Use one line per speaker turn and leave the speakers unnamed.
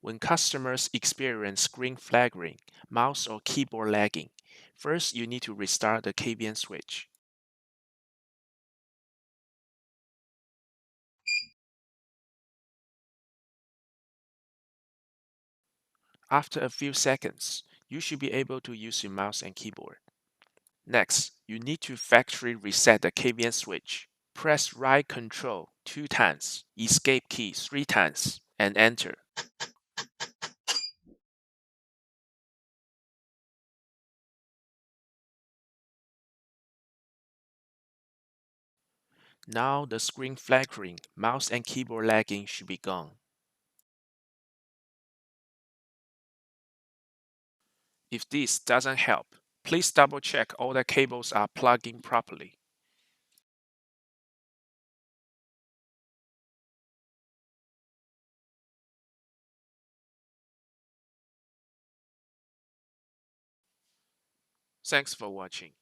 When customers experience screen flickering, mouse or keyboard lagging, first you need to restart the KVM switch. After a few seconds, you should be able to use your mouse and keyboard. Next, you need to factory reset the KVM switch. Press right Ctrl 2 times, Escape key 3 times, and enter. Now the screen flickering, mouse and keyboard lagging should be gone. If this doesn't help, please double check all the cables are plugged in properly. Thanks for watching.